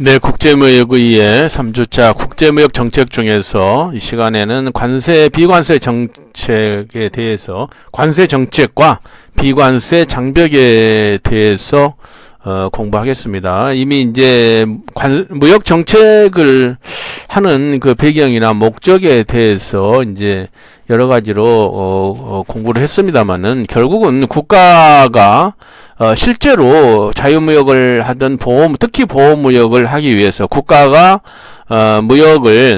네, 국제무역의회 3주차 국제무역 정책 중에서 이 시간에는 관세, 비관세 정책에 대해서 관세 정책과 비관세 장벽에 대해서 공부하겠습니다. 이미 이제 무역 정책을 하는 그 배경이나 목적에 대해서 이제 여러 가지로 공부를 했습니다만은 결국은 국가가 실제로 자유무역을 하던 특히 보호무역을 하기 위해서 국가가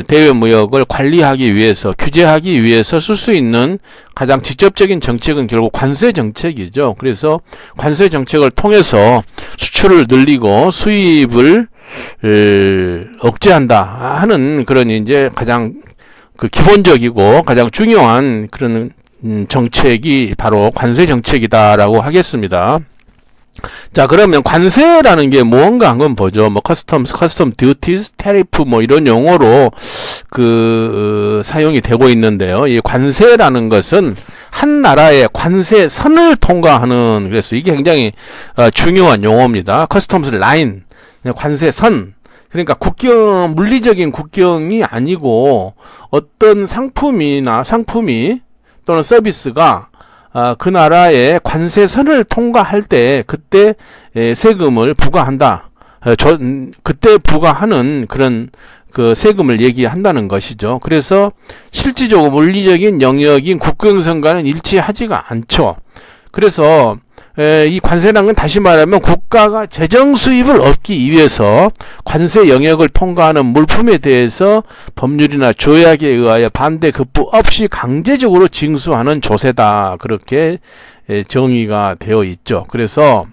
대외무역을 관리하기 위해서, 규제하기 위해서 쓸 수 있는 가장 직접적인 정책은 결국 관세 정책이죠. 그래서 관세 정책을 통해서 수출을 늘리고 수입을 억제한다 하는 그런 이제 가장 그 기본적이고 가장 중요한 그런 정책이 바로 관세 정책이다라고 하겠습니다. 자, 그러면 관세라는 게 무언가 한번 보죠. 뭐 커스텀 듀티스, 테리프 뭐 이런 용어로 사용이 되고 있는데요. 이 관세라는 것은 한 나라의 관세 선을 통과하는, 그래서 이게 굉장히 중요한 용어입니다. 커스텀스 라인, 관세 선. 그러니까 물리적인 국경이 아니고 어떤 상품이 또는 서비스가 그 나라의 관세선을 통과할 때 그때 세금을 부과한다. 그때 부과하는 그런 그 세금을 얘기한다는 것이죠. 그래서 실질적으로 물리적인 영역인 국경선과는 일치하지가 않죠. 그래서 이 관세라는 건 다시 말하면 국가가 재정 수입을 얻기 위해서 관세 영역을 통과하는 물품에 대해서 법률이나 조약에 의하여 반대 급부 없이 강제적으로 징수하는 조세다. 그렇게 정의가 되어 있죠. 그래서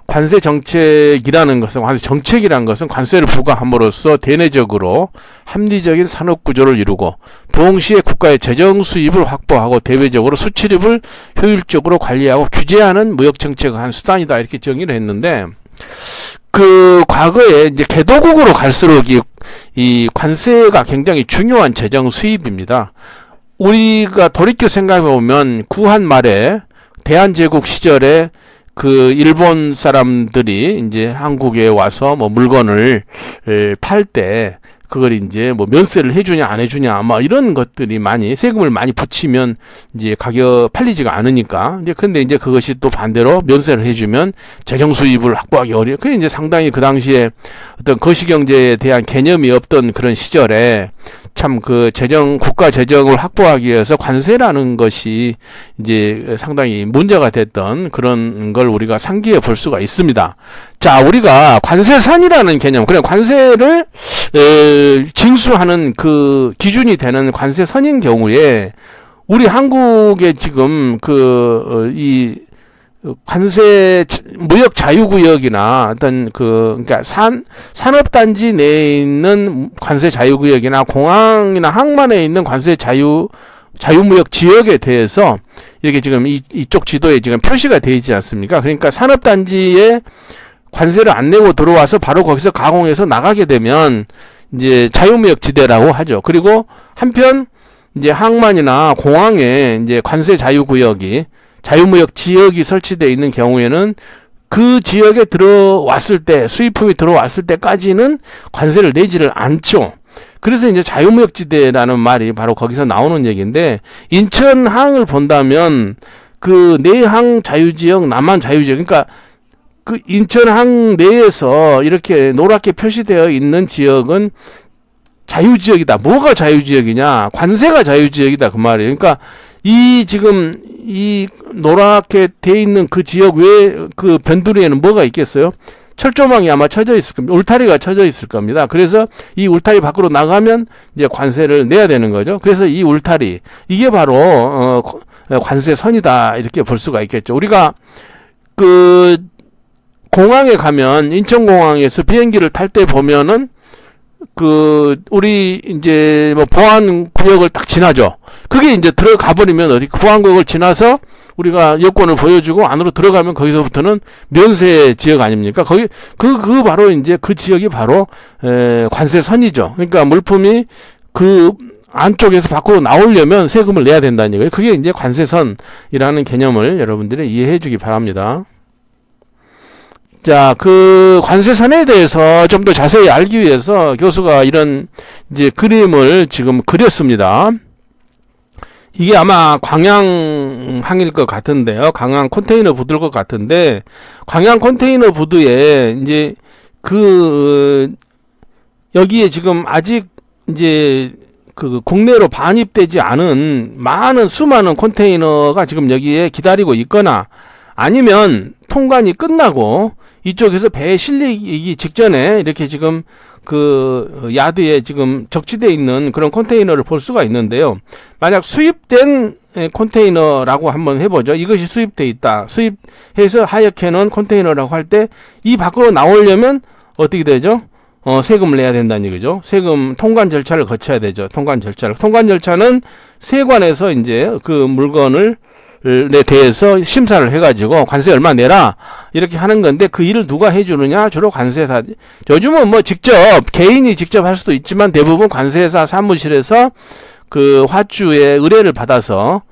관세 정책이라는 것은 관세를 부과함으로써 대내적으로 합리적인 산업 구조를 이루고 동시에 국가의 재정 수입을 확보하고 대외적으로 수출입을 효율적으로 관리하고 규제하는 무역 정책의 한 수단이다. 이렇게 정의를 했는데, 과거에 이제 개도국으로 갈수록 이 관세가 굉장히 중요한 재정 수입입니다. 우리가 돌이켜 생각해 보면 구한 말에 대한제국 시절에 일본 사람들이 이제 한국에 와서 뭐 물건을 팔 때 그걸 이제 뭐 면세를 해주냐 안 해주냐 뭐 이런 것들이 세금을 많이 붙이면 이제 팔리지가 않으니까 근데 이제 그것이 또 반대로 면세를 해주면 재정 수입을 확보하기 어려워. 그게 이제 상당히 그 당시에 어떤 거시경제에 대한 개념이 없던 그런 시절에 참 국가 재정을 확보하기 위해서 관세라는 것이 이제 상당히 문제가 됐던 그런 걸 우리가 상기해 볼 수가 있습니다. 자, 우리가 관세선이라는 개념, 그냥 관세를 징수하는 그 기준이 되는 관세선인 경우에 우리 한국에 지금 이 관세 무역 자유구역이나 어떤 그러니까 산업단지 내에 있는 관세 자유구역이나 공항이나 항만에 있는 관세 자유무역 지역에 대해서 이렇게 지금 이쪽 지도에 지금 표시가 되어 있지 않습니까? 그러니까 산업단지에 관세를 안 내고 들어와서 바로 거기서 가공해서 나가게 되면 이제 자유무역 지대라고 하죠. 그리고 한편 이제 항만이나 공항에 이제 관세 자유무역 지역이 설치되어 있는 경우에는 그 지역에 수입품이 들어왔을 때까지는 관세를 내지를 않죠. 그래서 이제 자유무역지대라는 말이 바로 거기서 나오는 얘기인데, 인천항을 본다면 내항 자유지역, 남한 자유지역, 그러니까 인천항 내에서 이렇게 노랗게 표시되어 있는 지역은 자유지역이다. 뭐가 자유지역이냐? 관세가 자유지역이다. 그 말이에요. 그러니까 지금 노랗게 돼 있는 그 지역 외에 그 변두리에는 뭐가 있겠어요? 철조망이 아마 쳐져 있을 겁니다. 울타리가 쳐져 있을 겁니다. 그래서 이 울타리 밖으로 나가면 이제 관세를 내야 되는 거죠. 그래서 이 울타리, 이게 바로 관세선이다. 이렇게 볼 수가 있겠죠. 우리가 공항에 가면 인천공항에서 비행기를 탈 때 보면은 우리 이제 뭐 보안 구역을 딱 지나죠. 그게 이제 들어가 버리면 보안 구역을 지나서 우리가 여권을 보여주고 안으로 들어가면 거기서부터는 면세 지역 아닙니까? 바로 이제 그 지역이 바로 관세선이죠. 그러니까 물품이 안쪽에서 밖으로 나오려면 세금을 내야 된다는 얘기예요. 그게 이제 관세선이라는 개념을 여러분들이 이해해 주기 바랍니다. 자, 그 관세선에 대해서 좀 더 자세히 알기 위해서 교수가 이런 이제 그림을 지금 그렸습니다. 이게 아마 광양항일 것 같은데요. 광양 컨테이너 부두일 것 같은데, 광양 컨테이너 부두에 이제 여기에 지금 아직 이제 그 국내로 반입되지 않은 수많은 컨테이너가 지금 여기에 기다리고 있거나, 아니면 통관이 끝나고 이쪽에서 배에 실리기 직전에 이렇게 지금 그 야드에 지금 적치되어 있는 그런 컨테이너를 볼 수가 있는데요. 만약 수입된 컨테이너라고 한번 해보죠. 이것이 수입되어 있다. 수입해서 하얗게 놓은 컨테이너라고 할 때 이 밖으로 나오려면 어떻게 되죠? 세금을 내야 된다는 얘기죠. 세금 통관 절차를 거쳐야 되죠. 통관 절차는 세관에서 이제 그 물건을 에 대해서 심사를 해가지고 관세 얼마 내라 이렇게 하는 건데, 그 일을 누가 해주느냐? 주로 관세사. 요즘은 뭐 직접 개인이 직접 할 수도 있지만 대부분 관세사 사무실에서 그 화주의 의뢰를 받아서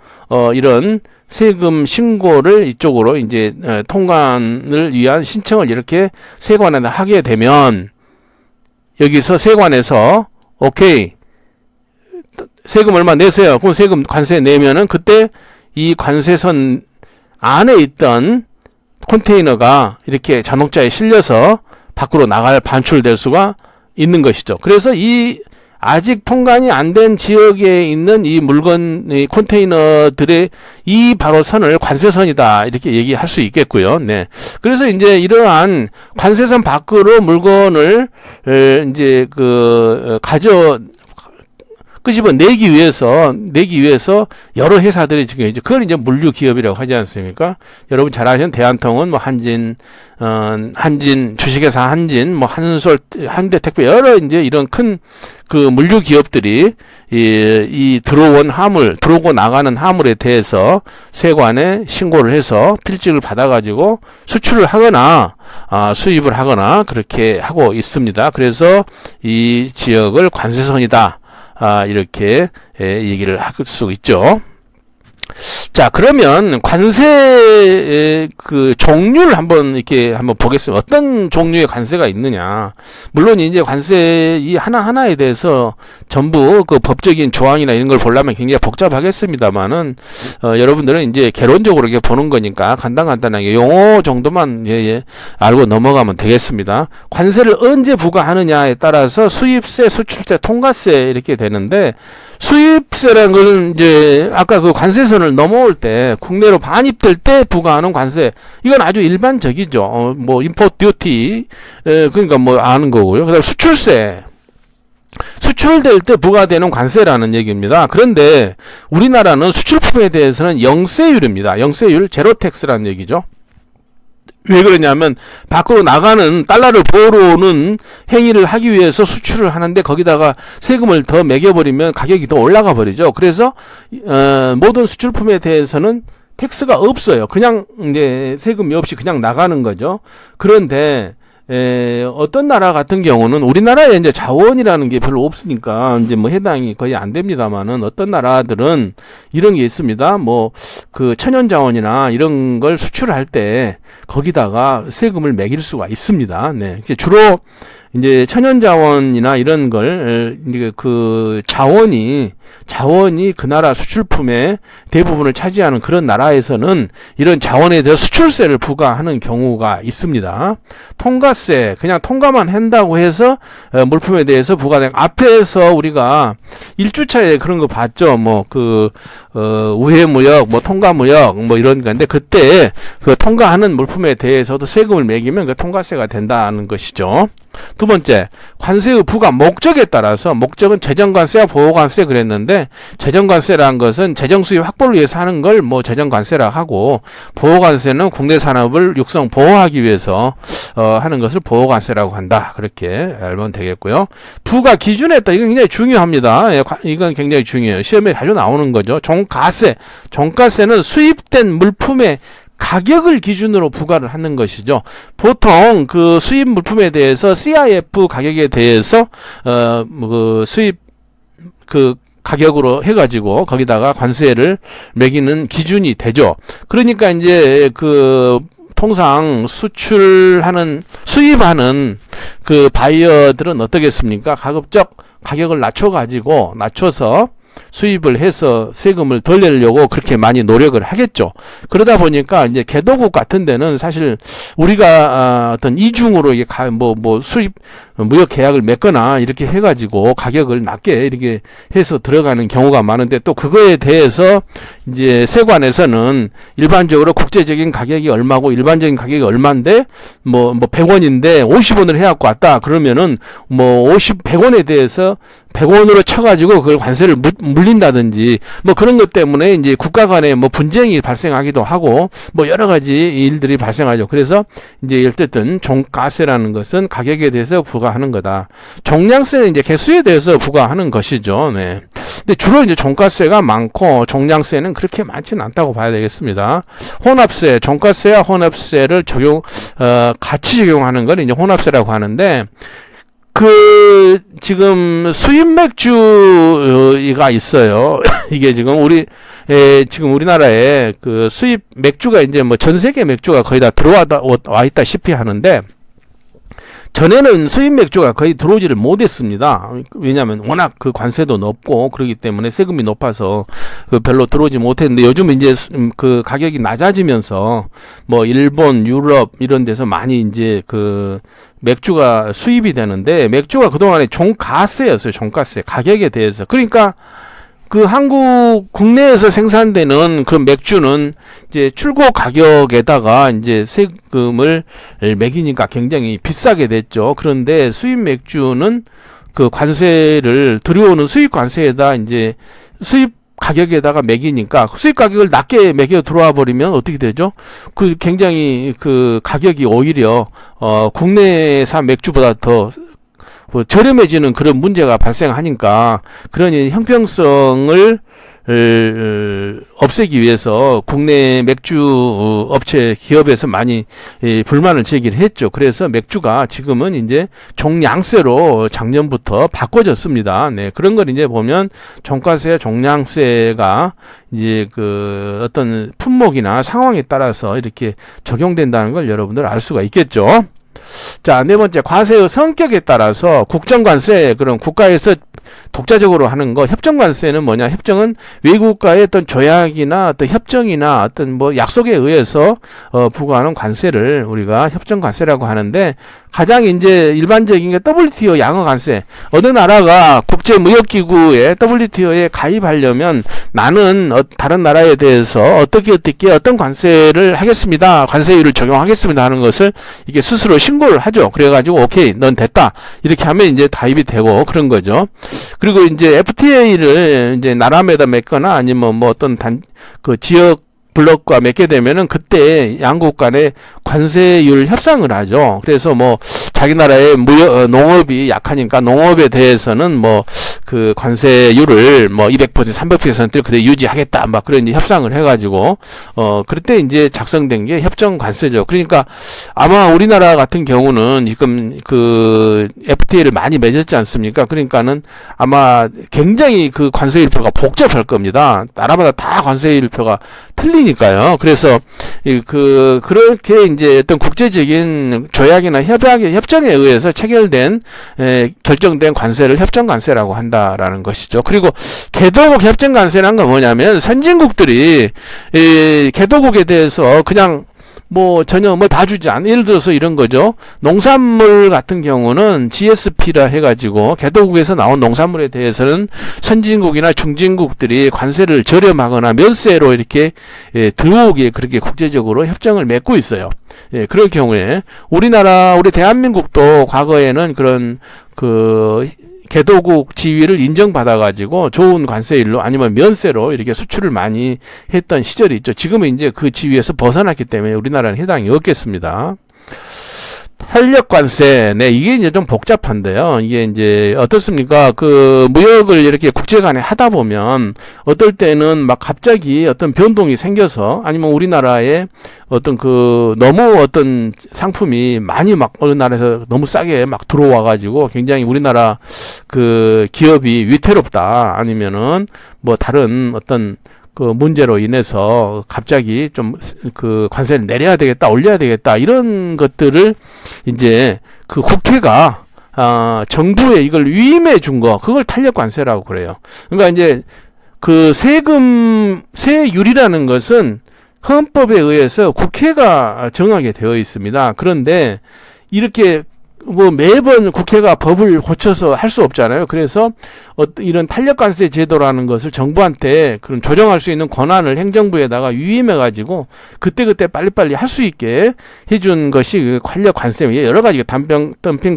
이런 세금 신고를 이쪽으로 이제 통관을 위한 신청을 이렇게 세관에 하게 되면, 여기서 세관에서 오케이 세금 얼마 내세요. 그럼 세금 관세 내면은 그때 이 관세선 안에 있던 컨테이너가 이렇게 자동차에 실려서 밖으로 반출될 수가 있는 것이죠. 그래서 이 아직 통관이 안 된 지역에 있는 이 이 컨테이너들의 이 바로 선을 관세선이다 이렇게 얘기할 수 있겠고요. 네. 그래서 이제 이러한 관세선 밖으로 물건을 이제 끄집어 내기 위해서 여러 회사들이 지금 이제 그걸 이제 물류 기업이라고 하지 않습니까? 여러분 잘 아시는 대한통운, 뭐 한진, 주식회사 한진, 뭐 한솔, 현대택배 여러 이제 이런 큰 그 물류 기업들이 이 들어오고 나가는 화물에 대해서 세관에 신고를 해서 필증을 받아가지고 수출을 하거나 수입을 하거나 그렇게 하고 있습니다. 그래서 이 지역을 관세선이다. 이렇게 얘기를 할 수 있죠. 자, 그러면 관세 그 종류를 한번 보겠습니다. 어떤 종류의 관세가 있느냐. 물론 이제 관세 이 하나하나에 대해서 전부 그 법적인 조항이나 이런 걸 보려면 굉장히 복잡하겠습니다만은 여러분들은 이제 개론적으로 이렇게 보는 거니까 간단하게 용어 정도만 알고 넘어가면 되겠습니다. 관세를 언제 부과하느냐에 따라서 수입세, 수출세, 통과세 이렇게 되는데, 수입세라는 것은 이제 아까 그 관세선을 넘어올 때 국내로 반입될 때 부과하는 관세, 이건 아주 일반적이죠. 뭐 임포트 듀티, 그러니까 뭐 아는 거고요. 그다음 수출세, 수출될 때 부과되는 관세라는 얘기입니다. 그런데 우리나라는 수출품에 대해서는 영세율입니다. 영세율, 제로텍스라는 얘기죠. 왜 그러냐면 밖으로 나가는 달러를 벌어오는 행위를 하기 위해서 수출을 하는데 거기다가 세금을 더 매겨버리면 가격이 더 올라가 버리죠. 그래서 모든 수출품에 대해서는 텍스가 없어요. 그냥 이제 세금이 없이 그냥 나가는 거죠. 그런데 어떤 나라 같은 경우는, 우리나라에 이제 자원이라는 게 별로 없으니까 이제 뭐 해당이 거의 안 됩니다만은, 어떤 나라들은 이런 게 있습니다. 뭐 그 천연 자원이나 이런 걸 수출할 때 거기다가 세금을 매길 수가 있습니다. 네. 주로 이제 천연 자원이나 이런 걸 이제 그 자원이 그 나라 수출품의 대부분을 차지하는 그런 나라에서는 이런 자원에 대해서 수출세를 부과하는 경우가 있습니다. 통과세, 그냥 통과만 한다고 해서 물품에 대해서 부과된, 앞에서 우리가 1주차에 그런 거 봤죠. 뭐 그 우회무역, 뭐 통과무역, 뭐 이런 건데, 그때 그 통과하는 물품에 대해서도 세금을 매기면 그 통과세가 된다는 것이죠. 두 번째, 관세의 부과 목적에 따라서, 목적은 재정관세와 보호관세 그랬는데, 재정관세라는 것은 재정수입 확보를 위해서 하는 걸 뭐 재정관세라 하고, 보호관세는 국내 산업을 육성 보호하기 위해서 하는 것을 보호관세라고 한다. 그렇게 알면 되겠고요. 부과 기준에 따라, 이건 굉장히 중요합니다. 이건 굉장히 중요해요. 시험에 자주 나오는 거죠. 종가세. 종가세는 수입된 물품의 가격을 기준으로 부과를 하는 것이죠. 보통 그 수입 물품에 대해서 CIF 가격에 대해서 그 수입 그 가격으로 해가지고 거기다가 관세를 매기는 기준이 되죠. 그러니까 이제 그 통상 수입하는 그 바이어들은 어떻겠습니까? 가급적 가격을 낮춰서 수입을 해서 세금을 덜 내려고 그렇게 많이 노력을 하겠죠. 그러다 보니까 이제 개도국 같은 데는 사실 우리가 어떤 이중으로 이게 수입 무역 계약을 맺거나 이렇게 해가지고 가격을 낮게 이렇게 해서 들어가는 경우가 많은데, 또 그거에 대해서 이제 세관에서는 일반적으로 국제적인 가격이 얼마고 일반적인 가격이 얼마인데 100원인데 50원을 해갖고 왔다 그러면은 100원에 대해서 100원으로 쳐가지고 그걸 관세를 물린다든지 그런 것 때문에 이제 국가 간에 분쟁이 발생하기도 하고 여러 가지 일들이 발생하죠. 그래서 이제 어쨌든 종가세라는 것은 가격에 대해서 부과하는 거다. 종량세는 이제 개수에 대해서 부과하는 것이죠. 네. 근데 주로 이제 종가세가 많고 종량세는 그렇게 많지는 않다고 봐야 되겠습니다. 혼합세, 종가세와 혼합세를 같이 적용하는 걸 이제 혼합세라고 하는데, 지금 수입 맥주가 있어요. 이게 지금 우리나라에 그 수입 맥주가 이제 전 세계 맥주가 거의 다 와 있다시피 하는데, 전에는 수입 맥주가 거의 들어오지를 못했습니다. 왜냐하면 워낙 그 관세도 높고 그러기 때문에 세금이 높아서 별로 들어오지 못했는데, 요즘 이제 그 가격이 낮아지면서 일본, 유럽 이런 데서 많이 이제 그 맥주가 수입이 되는데, 맥주가 그동안에 종가세였어요. 종가세 가격에 대해서. 그러니까 그 국내에서 생산되는 그 맥주는 이제 출고 가격에다가 이제 세금을 매기니까 굉장히 비싸게 됐죠. 그런데 수입 맥주는 그 관세를 들여오는 수입 관세에다 이제 수입 가격에다가 매기니까 수입 가격을 낮게 매겨 들어와 버리면 어떻게 되죠? 굉장히 그 가격이 오히려 국내산 맥주보다 더 저렴해지는 그런 문제가 발생하니까, 그러니 형평성을 없애기 위해서 국내 맥주 업체 기업에서 많이 불만을 제기를 했죠. 그래서 맥주가 지금은 이제 종량세로 작년부터 바꿔졌습니다. 네, 그런 걸 이제 보면 종가세, 종량세가 이제 그 어떤 품목이나 상황에 따라서 이렇게 적용된다는 걸 여러분들 알 수가 있겠죠. 자, 네 번째, 과세의 성격에 따라서 국정관세, 그럼 국가에서 독자적으로 하는 거. 협정관세는 뭐냐? 협정은 외국과의 어떤 조약이나 어떤 협정이나 어떤 약속에 의해서 부과하는 관세를 우리가 협정관세라고 하는데, 가장 이제 일반적인 게 WTO 양어관세. 어느 나라가 국제무역기구에 WTO에 가입하려면 나는 다른 나라에 대해서 어떤 관세를 하겠습니다, 관세율을 적용하겠습니다 하는 것을 이게 스스로 신고를 하죠. 그래가지고 오케이, 넌 됐다 이렇게 하면 이제 가입이 되고 그런 거죠. 그리고 이제 FTA를 이제 나라마다 맺거나 아니면 어떤 지역 블록과 맺게 되면은 그때 양국 간에 관세율 협상을 하죠. 그래서 자기 나라의 농업이 약하니까 농업에 대해서는 그 관세율을 200%, 300%를 그대로 유지하겠다 그런 협상을 해가지고 그럴 때 이제 작성된 게 협정 관세죠. 그러니까 아마 우리나라 같은 경우는 지금 그 FTA를 많이 맺었지 않습니까? 그러니까는 아마 굉장히 그 관세율표가 복잡할 겁니다. 나라마다 다 관세율표가 틀리니까요. 그래서 그렇게 이제 어떤 국제적인 조약이나 협정에 의해서 체결된 결정된 관세를 협정관세라고 한다라는 것이죠. 그리고 개도국 협정관세라는 건 뭐냐면, 선진국들이 개도국에 대해서 그냥 전혀 봐주지 않아. 예를 들어서 이런 거죠. 농산물 같은 경우는 GSP라 해가지고 개도국에서 나온 농산물에 대해서는 선진국이나 중진국들이 관세를 저렴하거나 면세로 이렇게 들어오게 그렇게 국제적으로 협정을 맺고 있어요. 그럴 경우에 우리 대한민국도 과거에는 그런 개도국 지위를 인정받아가지고 좋은 관세율로 아니면 면세로 이렇게 수출을 많이 했던 시절이 있죠. 지금은 이제 그 지위에서 벗어났기 때문에 우리나라는 해당이 없겠습니다. 탄력관세, 네, 이게 이제 좀 복잡한데요. 이게 이제 어떻습니까? 그 무역을 이렇게 국제 간에 하다 보면 어떨 때는 갑자기 어떤 변동이 생겨서, 아니면 우리나라에 너무 어떤 상품이 많이 어느 나라에서 너무 싸게 들어와가지고 굉장히 우리나라 그 기업이 위태롭다, 아니면은 다른 어떤 그 문제로 인해서 갑자기 좀 그 관세를 내려야 되겠다, 올려야 되겠다, 이런 것들을 이제 그 국회가 정부에 이걸 위임해 준 거, 그걸 탄력 관세라고 그래요. 그러니까 이제 그 세율이라는 것은 헌법에 의해서 국회가 정하게 되어 있습니다. 그런데 이렇게 뭐 매번 국회가 법을 고쳐서 할 수 없잖아요. 그래서 이런 탄력관세 제도라는 것을 정부한테 그런 조정할 수 있는 권한을 행정부에다가 위임해 가지고 그때그때 빨리빨리 할 수 있게 해준 것이 탄력관세. 여러 가지 덤핑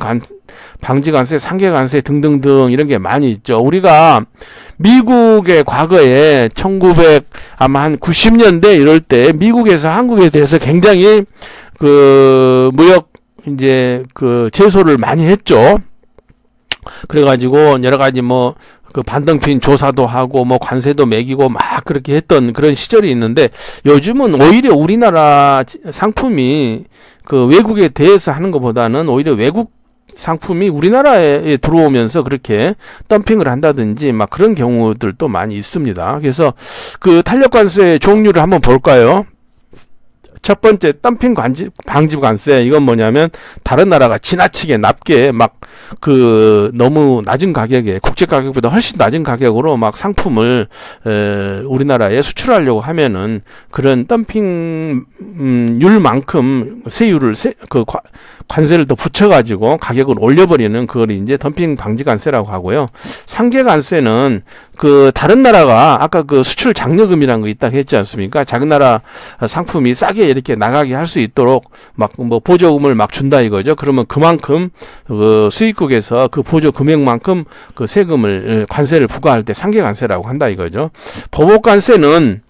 방지 관세, 상계 관세 등등등 이런 게 많이 있죠. 우리가 미국의 과거에 1900 아마 한 90년대 이럴 때 미국에서 한국에 대해서 굉장히 그 무역 이제 그 제소를 많이 했죠. 그래가지고 여러 가지 뭐 그 반등핀 조사도 하고 뭐 관세도 매기고 막 그렇게 했던 그런 시절이 있는데, 요즘은 오히려 우리나라 상품이 그 외국에 대해서 하는 것보다는 오히려 외국 상품이 우리나라에 들어오면서 그렇게 덤핑을 한다든지 막 그런 경우들도 많이 있습니다. 그래서 그 탄력관세 종류를 한번 볼까요? 첫 번째 덤핑 방지 관세. 이건 뭐냐면 다른 나라가 지나치게 낮게 막 그 너무 낮은 가격에, 국제 가격보다 훨씬 낮은 가격으로 막 상품을 우리나라에 수출하려고 하면은 그런 덤핑률만큼 세율을 관세를 더 붙여가지고 가격을 올려버리는 그걸 이제 덤핑 방지 관세라고 하고요. 상계 관세는 그 다른 나라가 아까 그 수출 장려금이라는 거 있다고 했지 않습니까? 자기 나라 상품이 싸게 이렇게 나가게 할 수 있도록 막 뭐 보조금을 막 준다 이거죠. 그러면 그만큼 그 수입국에서 그 보조 금액만큼 그 세금을 관세를 부과할 때 상계 관세라고 한다 이거죠. 보복 관세는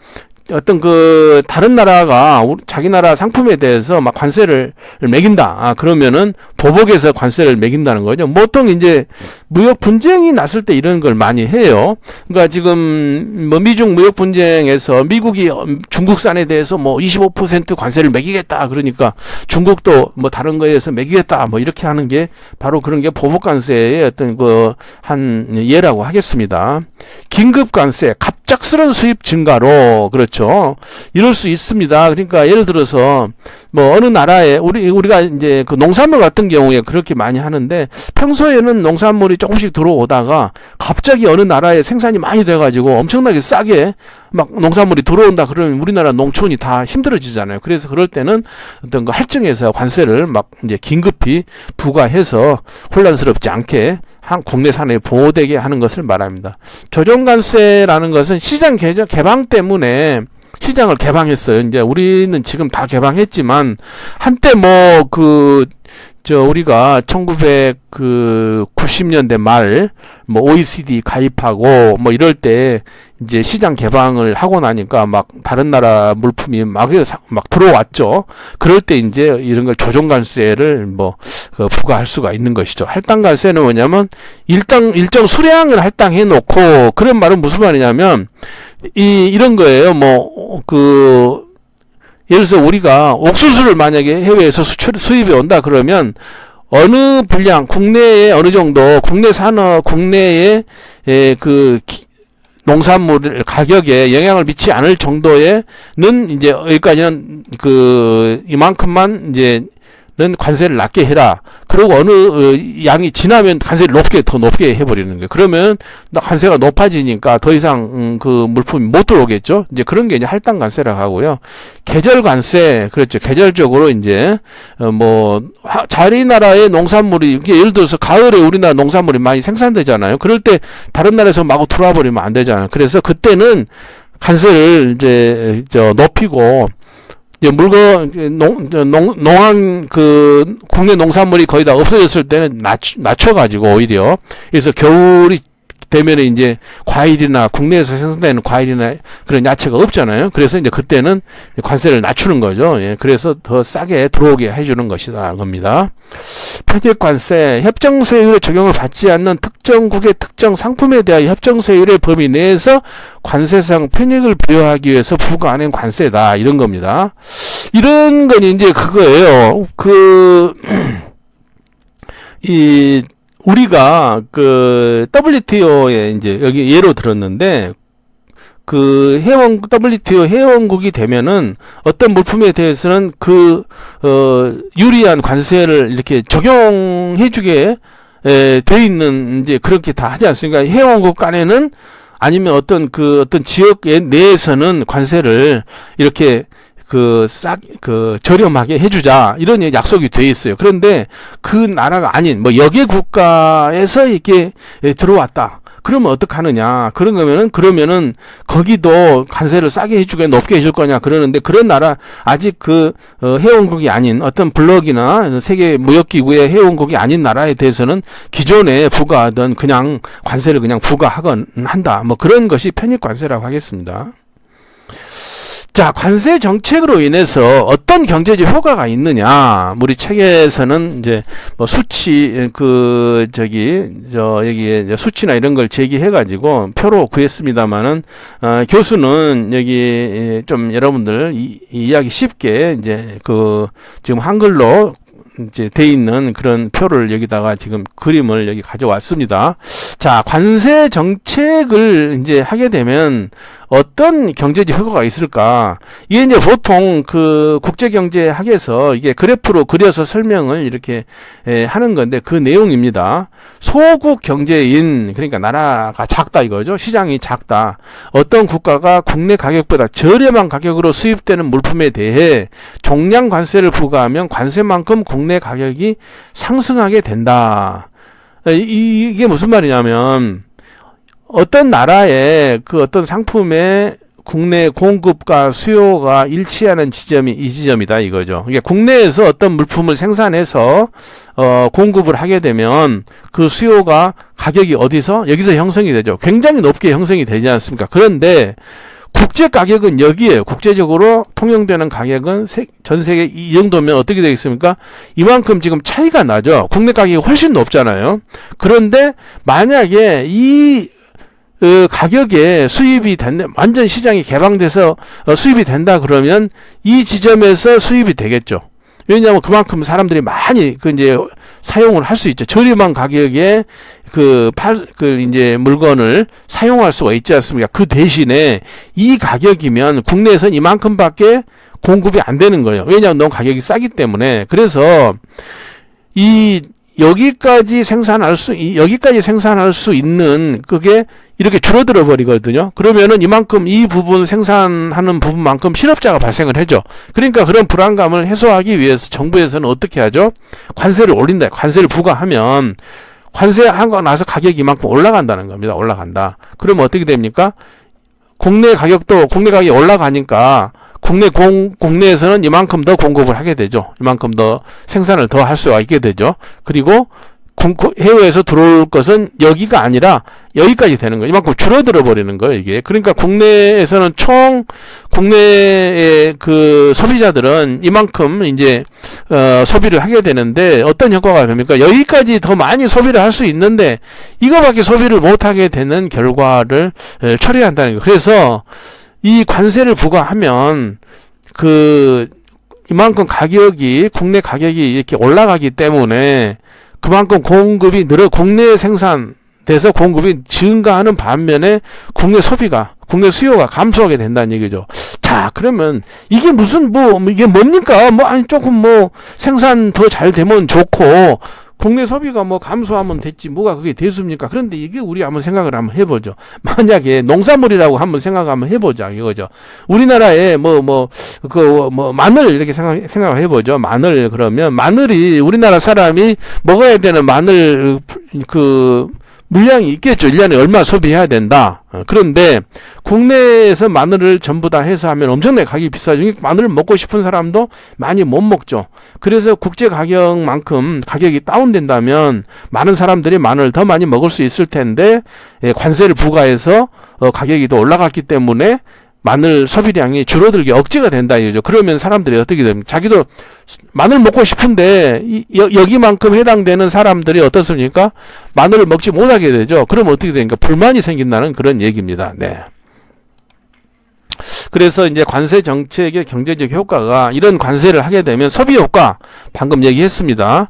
어떤 그 다른 나라가 자기 나라 상품에 대해서 막 관세를 매긴다. 그러면은 보복해서 관세를 매긴다는 거죠. 보통 이제 무역 분쟁이 났을 때 이런 걸 많이 해요. 그러니까 지금 뭐 미중 무역 분쟁에서 미국이 중국산에 대해서 뭐 25% 관세를 매기겠다. 그러니까 중국도 뭐 다른 거에서 매기겠다. 뭐 이렇게 하는 게 바로 그런 게 보복 관세의 어떤 그 한 예라고 하겠습니다. 긴급 관세, 갑작스러운 수입 증가로, 그렇죠. 이럴 수 있습니다. 그러니까 예를 들어서 뭐 어느 나라에 우리가 이제 그 농산물 같은 경우에 그렇게 많이 하는데, 평소에는 농산물이 조금씩 들어오다가 갑자기 어느 나라에 생산이 많이 돼가지고 엄청나게 싸게 막 농산물이 들어온다 그러면 우리나라 농촌이 다 힘들어지잖아요. 그래서 그럴 때는 어떤 거 할증해서 관세를 막 이제 긴급히 부과해서 혼란스럽지 않게 국내산에 보호되게 하는 것을 말합니다. 조정관세라는 것은 시장 개방 때문에 시장을 개방했어요. 이제 우리는 지금 다 개방했지만 한때 우리가 1990년대 말 뭐 OECD 가입하고 뭐 이럴 때 이제 시장 개방을 하고 나니까 막 다른 나라 물품이 막 들어왔죠. 그럴 때 이제 이런 걸 조정관세를 부과할 수가 있는 것이죠. 할당관세는 뭐냐면 일정 수량을 할당해 놓고, 그런 말은 무슨 말이냐면 이런 거예요. 예를 들어서 우리가 옥수수를 만약에 해외에서 수입이 온다 그러면 어느 분량, 국내에 어느 정도, 국내의 농산물 가격에 영향을 미치지 않을 정도에는 이제 여기까지는 이만큼만 는 관세를 낮게 해라. 그리고 어느 양이 지나면 관세를 더 높게 해버리는 거예요. 그러면 관세가 높아지니까 더 이상 그 물품이 못 들어오겠죠. 이제 그런 게 이제 할당 관세라고 하고요. 계절 관세, 그렇죠. 계절적으로 이제 자기 나라의 농산물이, 예를 들어서 가을에 우리나라 농산물이 많이 생산되잖아요. 그럴 때 다른 나라에서 마구 들어와 버리면 안 되잖아요. 그래서 그때는 관세를 이제 높이고, 농한 국내 농산물이 거의 다 없어졌을 때는 낮춰가지고 오히려, 그래서 겨울이 되면 이제 과일이나 국내에서 생산되는 과일이나 그런 야채가 없잖아요. 그래서 이제 그때는 관세를 낮추는 거죠. 예, 그래서 더 싸게 들어오게 해주는 것이다 겁니다. 편익관세, 협정세율의 적용을 받지 않는 특정국의 특정 상품에 대한 협정세율의 범위 내에서 관세상 편익을 부여하기 위해서 부과하는 관세다, 이런 겁니다. 이런 건 이제 그거예요. 우리가 WTO에 이제 여기 예로 들었는데, 그 WTO 회원국이 되면은 어떤 물품에 대해서는 유리한 관세를 이렇게 적용해주게 돼 있는 이제 그렇게 다 하지 않습니까? 회원국 간에는 아니면 어떤 지역 내에서는 관세를 이렇게 저렴하게 해주자 이런 약속이 돼 있어요. 그런데 그 나라가 아닌 뭐 여객 국가에서 이렇게 들어왔다. 그러면 어떡하느냐. 그러면은 거기도 관세를 싸게 해주게 높게 해줄 거냐 그러는데 그런 나라 아직 회원국이 아닌 어떤 블록이나 세계 무역기구의 회원국이 아닌 나라에 대해서는 기존에 부과하던 그냥 관세를 그냥 한다. 뭐 그런 것이 편입 관세라고 하겠습니다. 자, 관세 정책으로 인해서 어떤 경제적 효과가 있느냐. 우리 책에서는 이제 뭐 수치, 여기에 수치나 이런 걸 제기해가지고 표로 구했습니다만은, 교수는 여기 좀 여러분들 이해하기 쉽게 이제 지금 한글로 이제 돼 있는 그런 표를 여기다가 지금 그림을 여기 가져왔습니다. 자, 관세 정책을 이제 하게 되면 어떤 경제적 효과가 있을까? 이게 이제 보통 국제경제학에서 이게 그래프로 그려서 설명을 이렇게 하는 건데 그 내용입니다. 소국 경제인, 그러니까 나라가 작다 이거죠. 시장이 작다. 어떤 국가가 국내 가격보다 저렴한 가격으로 수입되는 물품에 대해 종량 관세를 부과하면 관세만큼 국내 가격이 상승하게 된다. 이게 무슨 말이냐면 어떤 나라의 어떤 상품의 국내 공급과 수요가 일치하는 지점이 이 지점이다 이거죠. 그러니까 국내에서 어떤 물품을 생산해서 공급을 하게 되면 그 수요가 가격이 여기서 형성이 되죠. 굉장히 높게 형성이 되지 않습니까? 그런데 국제 가격은 여기에요. 국제적으로 통용되는 가격은 전 세계 이 정도면 어떻게 되겠습니까? 이만큼 지금 차이가 나죠. 국내 가격이 훨씬 높잖아요. 그런데 만약에 이 가격에 수입이 된다, 완전 시장이 개방돼서 수입이 된다 그러면 이 지점에서 수입이 되겠죠. 왜냐하면 그만큼 사람들이 많이 이제 사용을 할 수 있죠. 저렴한 가격에 이제 물건을 사용할 수가 있지 않습니까? 그 대신에 이 가격이면 국내에서는 이만큼밖에 공급이 안 되는 거예요. 왜냐하면 너무 가격이 싸기 때문에. 그래서 여기까지 생산할 수 있는 그게 이렇게 줄어들어 버리거든요. 그러면은 이만큼 이 부분 생산하는 부분만큼 실업자가 발생을 하죠. 그러니까 그런 불안감을 해소하기 위해서 정부에서는 어떻게 하죠? 관세를 올린다. 관세를 부과하면 관세하고 나서 가격이 이만큼 올라간다는 겁니다. 올라간다. 그러면 어떻게 됩니까? 국내 가격이 올라가니까 국내에서는 이만큼 더 공급을 하게 되죠. 이만큼 더 생산을 더 할 수가 있게 되죠. 그리고 해외에서 들어올 것은 여기가 아니라 여기까지 되는 거예요. 이만큼 줄어들어 버리는 거예요, 이게. 그러니까 국내에서는 국내의 소비자들은 이만큼 이제 소비를 하게 되는데 어떤 효과가 됩니까? 여기까지 더 많이 소비를 할 수 있는데 이거밖에 소비를 못 하게 되는 결과를 처리한다는 거예요. 그래서 이 관세를 부과하면 이만큼 국내 가격이 이렇게 올라가기 때문에 그만큼 공급이 국내 생산돼서 공급이 증가하는 반면에 국내 수요가 감소하게 된다는 얘기죠. 자, 그러면 이게 이게 뭡니까? 조금 생산 더 잘 되면 좋고, 국내 소비가 감소하면 됐지 뭐가 그게 대수입니까? 그런데 이게 우리 한번 생각을 한번 해보죠. 만약에 농산물이라고 한번 생각 한번 해보자 이거죠. 우리나라에 마늘 이렇게 생각을 해보죠. 그러면 마늘이 우리나라 사람이 먹어야 되는 마늘 물량이 있겠죠. 1년에 얼마 소비해야 된다. 그런데 국내에서 마늘을 전부 다 해서 하면 엄청나게 가격이 비싸죠. 마늘을 먹고 싶은 사람도 많이 못 먹죠. 그래서 국제 가격만큼 가격이 다운된다면 많은 사람들이 마늘을 더 많이 먹을 수 있을 텐데 관세를 부과해서 가격이 더 올라갔기 때문에 마늘 소비량이 줄어들게 억제가 된다 이거죠. 그러면 사람들이 어떻게 됩니까? 자기도 마늘 먹고 싶은데 여기만큼 해당되는 사람들이 어떻습니까? 마늘을 먹지 못하게 되죠. 그럼 어떻게 됩니까? 불만이 생긴다는 그런 얘기입니다. 네. 그래서 이제 관세 정책의 경제적 효과가 이런 관세를 하게 되면 소비 효과 방금 얘기했습니다.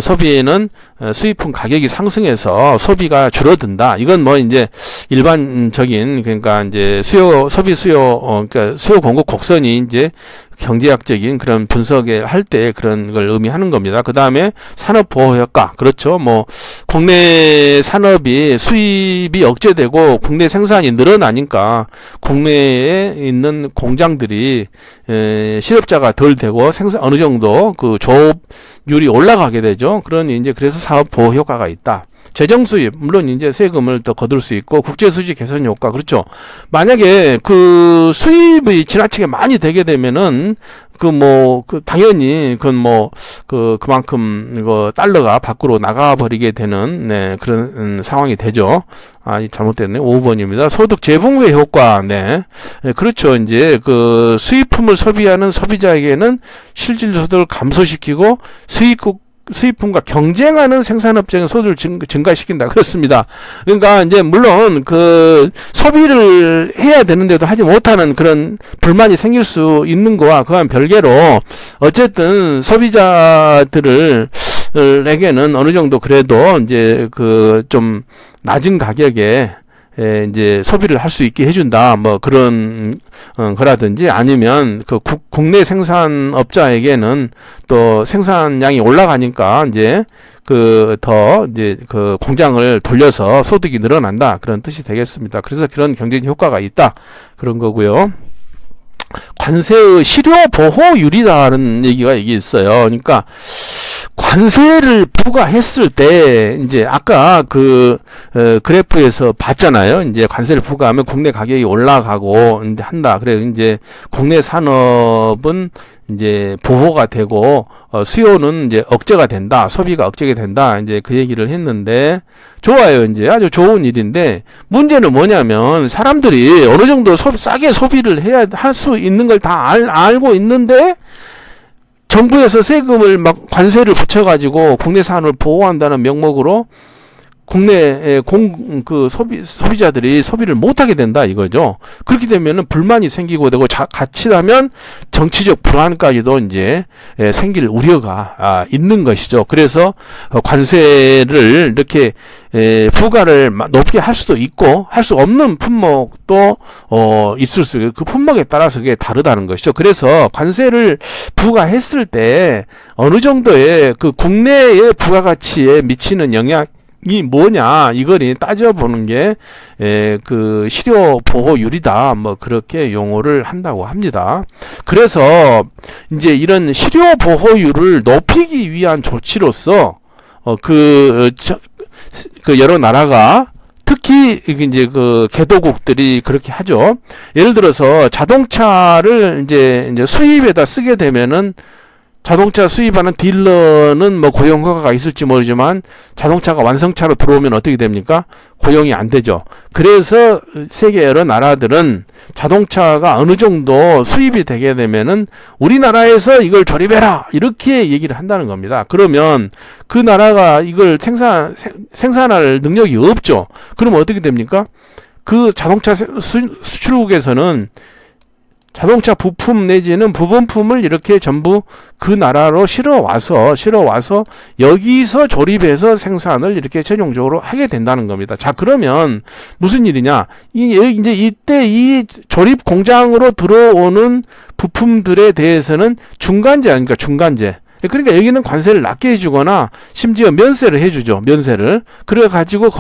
소비에는 수입품 가격이 상승해서 소비가 줄어든다. 이건 뭐 이제 일반적인 그러니까 이제 소비 수요 그러니까 수요 공급 곡선이 이제 경제학적인 그런 분석에 할 때 그런 걸 의미하는 겁니다. 그 다음에 산업 보호 효과. 그렇죠. 뭐, 국내 산업이 수입이 억제되고 국내 생산이 늘어나니까 국내에 있는 공장들이, 실업자가 덜 되고 어느 정도 그 조업률이 올라가게 되죠. 그러니 이제 그래서 사업 보호 효과가 있다. 재정 수입, 물론 이제 세금을 더 거둘 수 있고, 국제 수지 개선 효과, 그렇죠. 만약에 그 수입이 지나치게 많이 되게 되면은, 당연히, 그만큼, 달러가 밖으로 나가버리게 되는, 네, 그런 상황이 되죠. 잘못됐네. 5번입니다. 소득 재분배 효과, 네. 그렇죠. 이제 그 수입품을 소비하는 소비자에게는 실질 소득을 감소시키고, 수입품과 경쟁하는 생산업체의 소득을 증가시킨다. 그렇습니다. 그러니까 이제 물론 그 소비를 해야 되는데도 하지 못하는 그런 불만이 생길 수 있는 거와 그와는 별개로 어쨌든 소비자들에게는 어느 정도 그래도 이제 그 좀 낮은 가격에 이제 소비를 할 수 있게 해준다. 뭐 그런 거라든지 아니면 그 국내 생산업자에게는 또 생산량이 올라가니까 이제 그 공장을 돌려서 소득이 늘어난다. 그런 뜻이 되겠습니다. 그래서 그런 경제적 효과가 있다. 그런 거고요. 관세의 실효 보호율이라는 얘기가 여기 있어요. 그러니까 관세를 부과했을 때 이제 아까 그래프에서 봤잖아요. 이제 관세를 부과하면 국내 가격이 올라가고 이제 한다. 그래 이제 국내 산업은 이제 보호가 되고 수요는 이제 억제가 된다. 소비가 억제가 된다. 이제 그 얘기를 했는데 좋아요. 이제 아주 좋은 일인데 문제는 뭐냐면 사람들이 어느 정도 싸게 소비를 해야 할 수 있는 걸 다 알고 있는데 정부에서 세금을 막 관세를 붙여가지고 국내 산업을 보호한다는 명목으로 국내 소비자들이 소비를 못하게 된다 이거죠. 그렇게 되면은 불만이 생기고 되고 같이 하면 정치적 불안까지도 이제 생길 우려가 있는 것이죠. 그래서 관세를 이렇게 부과를 높게 할 수도 있고 할 수 없는 품목도 있을 수 있고 그 품목에 따라서 그게 다르다는 것이죠. 그래서 관세를 부과했을 때 어느 정도의 그 국내의 부가가치에 미치는 영향 이 뭐냐 이걸 따져보는 게 그 실효 보호율이다 뭐 그렇게 용어를 한다고 합니다. 그래서 이제 이런 실효 보호율을 높이기 위한 조치로서 여러 나라가 특히 이제 그 개도국들이 그렇게 하죠. 예를 들어서 자동차를 이제 수입에다 쓰게 되면은 자동차 수입하는 딜러는 뭐 고용 효과가 있을지 모르지만 자동차가 완성차로 들어오면 어떻게 됩니까? 고용이 안 되죠. 그래서 세계 여러 나라들은 자동차가 어느 정도 수입이 되게 되면은 우리나라에서 이걸 조립해라 이렇게 얘기를 한다는 겁니다. 그러면 그 나라가 이걸 생산할 능력이 없죠. 그러면 어떻게 됩니까? 그 자동차 수출국에서는 자동차 부품 내지는 부분품을 이렇게 전부 그 나라로 실어와서 여기서 조립해서 생산을 이렇게 전용적으로 하게 된다는 겁니다. 자, 그러면 무슨 일이냐? 이제 이때 이 조립 공장으로 들어오는 부품들에 대해서는 중간재 아닙니까? 중간재. 그러니까 여기는 관세를 낮게 해주거나 심지어 면세를 해주죠. 면세를. 그래가지고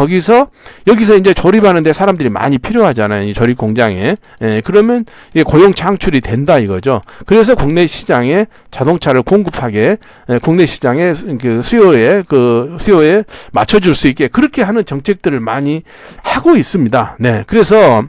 여기서 이제 조립하는데 사람들이 많이 필요하잖아요. 이 조립 공장에. 그러면 이게 고용 창출이 된다 이거죠. 그래서 국내 시장에 자동차를 공급하게 국내 시장의 그 수요에 맞춰줄 수 있게 그렇게 하는 정책들을 많이 하고 있습니다. 네. 그래서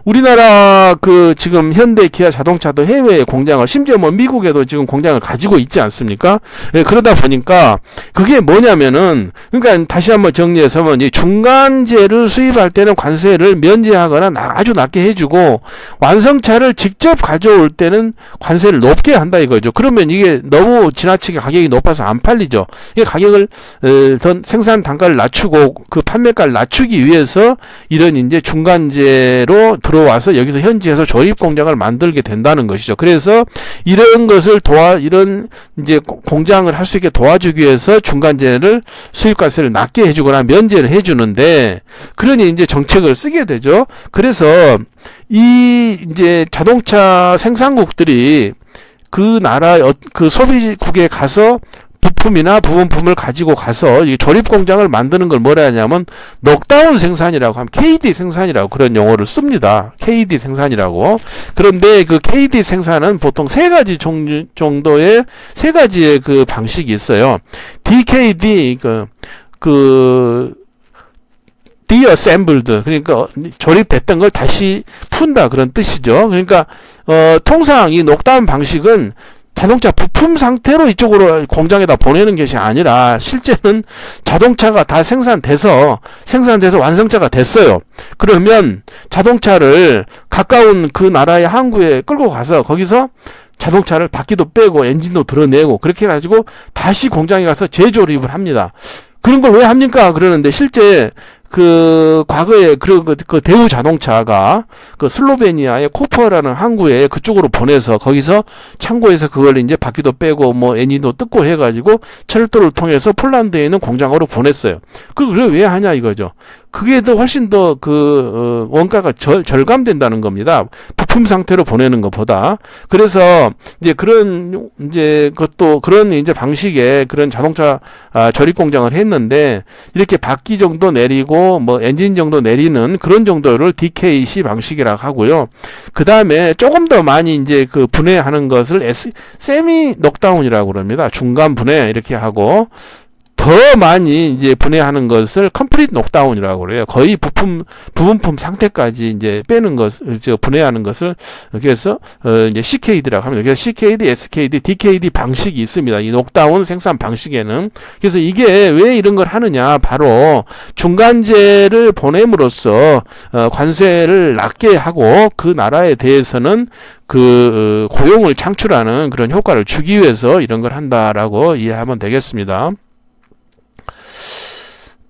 우리나라 지금 현대 기아 자동차도 해외에 공장을 심지어 뭐 미국에도 지금 공장을 가지고 있지 않습니까? 그러다 보니까 그게 뭐냐면은 그러니까 다시 한번 정리해서 이 중간재를 수입할 때는 관세를 면제하거나 아주 낮게 해주고 완성차를 직접 가져올 때는 관세를 높게 한다 이거죠. 그러면 이게 너무 지나치게 가격이 높아서 안 팔리죠. 이게 가격을 더 생산 단가를 낮추고 그 판매가를 낮추기 위해서 이런 이제 중간재로 가지고 들어와서 여기서 현지에서 조립 공장을 만들게 된다는 것이죠. 그래서 이런 것을 이런 이제 공장을 할 수 있게 도와주기 위해서 중간재를 수입관세를 낮게 해주거나 면제를 해주는데, 그러니 이제 정책을 쓰게 되죠. 그래서 이 이제 자동차 생산국들이 그 나라의 그 소비국에 가서 부품이나 부분품을 가지고 가서 이 조립 공장을 만드는 걸 뭐라 하냐면 넉다운 생산이라고 하면 KD 생산이라고 그런 용어를 씁니다. KD 생산이라고. 그런데 그 KD 생산은 보통 세 가지의 그 방식이 있어요. DKD deassembled, 그러니까 조립됐던 걸 다시 푼다 그런 뜻이죠. 그러니까 통상 이 녹다운 방식은 자동차 부품 상태로 이쪽으로 공장에다 보내는 것이 아니라 실제는 자동차가 다 생산돼서 완성차가 됐어요. 그러면 자동차를 가까운 그 나라의 항구에 끌고 가서 거기서 자동차를 바퀴도 빼고 엔진도 드러내고 그렇게 해가지고 다시 공장에 가서 재조립을 합니다. 그런 걸 왜 합니까? 그러는데 실제 그 과거에 그 대우 자동차가 그 슬로베니아의 코퍼라는 항구에 그쪽으로 보내서 거기서 창고에서 그걸 이제 바퀴도 빼고 뭐 엔진도 뜯고 해가지고 철도를 통해서 폴란드에 있는 공장으로 보냈어요. 그걸 왜 하냐 이거죠. 그게 더 훨씬 더 그 원가가 절감된다는 겁니다. 부품 상태로 보내는 것보다. 그래서 이제 그런 이제 그것도 그런 이제 방식의 그런 자동차 조립 공장을 했는데, 이렇게 바퀴 정도 내리고 뭐 엔진 정도 내리는 그런 정도를 DKC 방식이라고 하고요. 그 다음에 조금 더 많이 이제 그 분해하는 것을 세미 넉다운이라고 그럽니다. 중간 분해 이렇게 하고, 더 많이 이제 분해하는 것을 컴플리트 녹다운이라고 그래요. 거의 부분품 상태까지 이제 빼는 것을, 분해하는 것을, 그래서 이제 CKD라고 합니다. 그래서 CKD, SKD, DKD 방식이 있습니다. 이 녹다운 생산 방식에는. 그래서 이게 왜 이런 걸 하느냐, 바로 중간재를 보냄으로써 관세를 낮게 하고 그 나라에 대해서는 그 고용을 창출하는 그런 효과를 주기 위해서 이런 걸 한다라고 이해하면 되겠습니다.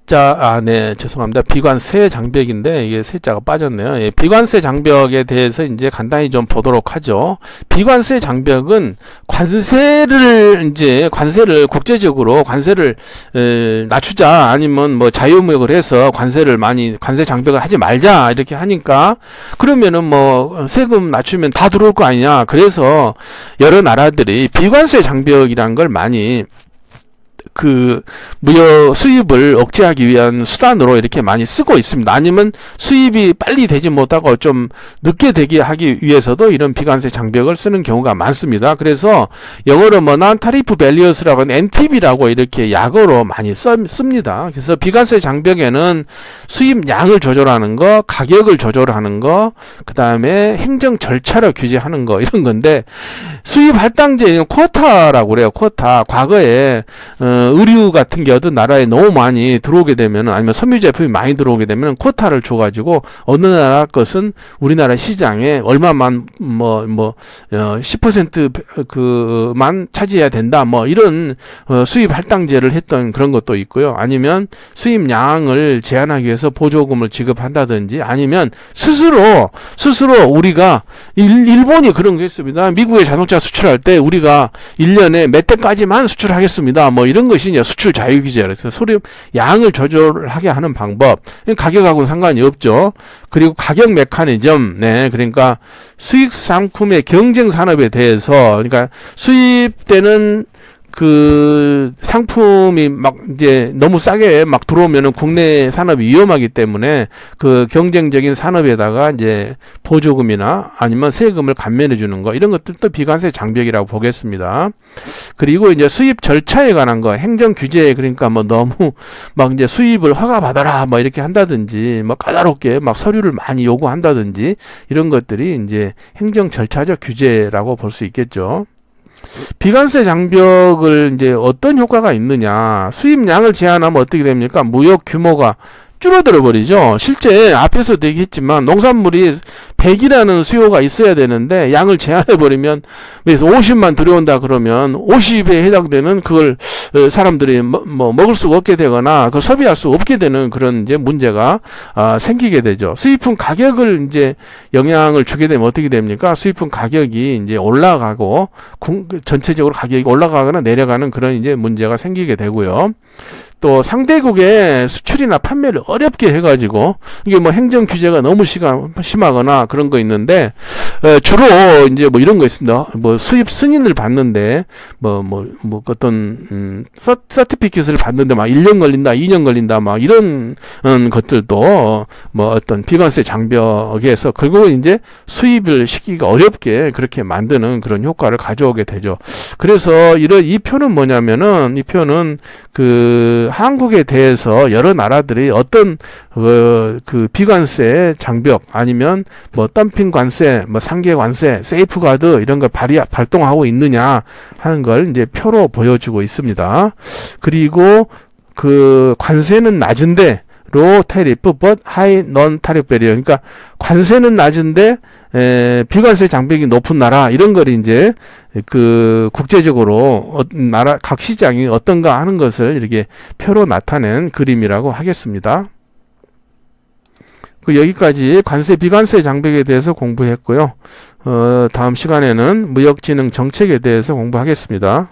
자, 네, 죄송합니다. 비관세 장벽인데 이게 세자가 빠졌네요. 예, 비관세 장벽에 대해서 이제 간단히 좀 보도록 하죠. 비관세 장벽은 관세를 국제적으로 관세를 낮추자, 아니면 뭐 자유무역을 해서 관세 장벽을 하지 말자 이렇게 하니까, 그러면은 뭐 세금 낮추면 다 들어올 거 아니냐. 그래서 여러 나라들이 비관세 장벽이란 걸 많이 그 무역 수입을 억제하기 위한 수단으로 이렇게 많이 쓰고 있습니다. 아니면 수입이 빨리 되지 못하고 좀 늦게 되게 하기 위해서도 이런 비관세 장벽을 쓰는 경우가 많습니다. 그래서 영어로 뭐 non-tariff barriers라고 하는 NTB라고 이렇게 약어로 많이 씁니다. 그래서 비관세 장벽에는 수입량을 조절하는 거, 가격을 조절하는 거, 그 다음에 행정 절차를 규제하는 거, 이런 건데, 수입 할당제는 쿼타라고 그래요. 쿼타. 과거에 의류 같은 게 어떤 나라에 너무 많이 들어오게 되면, 아니면 섬유 제품이 많이 들어오게 되면 쿼타를 줘가지고 어느 나라 것은 우리나라 시장에 얼마만 10% 그만 차지해야 된다, 뭐 이런 수입 할당제를 했던 그런 것도 있고요. 아니면 수입량을 제한하기 위해서 보조금을 지급한다든지, 아니면 스스로 우리가 일본이 그런 게 있습니다. 미국에 자동차 수출할 때 우리가 1년에 몇 대까지만 수출하겠습니다, 뭐 이런 것이 이제 수출 자유 규제라 해서 수입 양을 조절하게 하는 방법. 가격하고 상관이 없죠. 그리고 가격 메커니즘, 네, 그러니까 수익 상품의 경쟁 산업에 대해서, 그러니까 수입되는 그 상품이 막 이제 너무 싸게 막 들어오면은 국내 산업이 위험하기 때문에 그 경쟁적인 산업에다가 이제 보조금이나 아니면 세금을 감면해 주는 거, 이런 것들도 비관세 장벽이라고 보겠습니다. 그리고 이제 수입 절차에 관한 거, 행정 규제, 그러니까 뭐 너무 막 이제 수입을 허가 받아라 뭐 이렇게 한다든지, 뭐 까다롭게 막 서류를 많이 요구한다든지, 이런 것들이 이제 행정 절차적 규제라고 볼 수 있겠죠. 비관세 장벽을 이제 어떤 효과가 있느냐, 수입량을 제한하면 어떻게 됩니까? 무역 규모가 줄어들어 버리죠. 실제 앞에서도 얘기했지만 농산물이 100이라는 수요가 있어야 되는데 양을 제한해 버리면 그래서 50만 들여온다 그러면 50에 해당되는 그걸 사람들이 먹을 수가 없게 되거나 그걸 소비할 수 없게 되는 그런 이제 문제가 생기게 되죠. 수입품 가격을 이제 영향을 주게 되면 어떻게 됩니까? 수입품 가격이 이제 올라가고 전체적으로 가격이 올라가거나 내려가는 그런 이제 문제가 생기게 되고요. 또 상대국의 수출이나 판매를 어렵게 해가지고 이게 뭐 행정 규제가 너무 심하거나 그런 거 있는데 주로 이제 뭐 이런 거 있습니다. 뭐 수입 승인을 받는데 뭐 어떤 서티피킷을 받는데 막 1년 걸린다, 2년 걸린다, 막 이런 것들도 뭐 어떤 비관세 장벽에서 결국은 이제 수입을 시키기가 어렵게 그렇게 만드는 그런 효과를 가져오게 되죠. 그래서 이 표는 뭐냐면은 이 표는 그 한국에 대해서 여러 나라들이 어떤 그 비관세 장벽 아니면 뭐 덤핑 관세, 뭐 상계 관세, 세이프가드 이런 걸 발동하고 있느냐 하는 걸 이제 표로 보여주고 있습니다. 그리고 그 관세는 낮은데 low tariff but high non-tariff barrier. 그러니까 관세는 낮은데 비관세 장벽이 높은 나라 이런 걸 이제 그 국제적으로 나라 각 시장이 어떤가 하는 것을 이렇게 표로 나타낸 그림이라고 하겠습니다. 여기까지 관세 비관세 장벽에 대해서 공부했고요. 다음 시간에는 무역진흥 정책에 대해서 공부하겠습니다.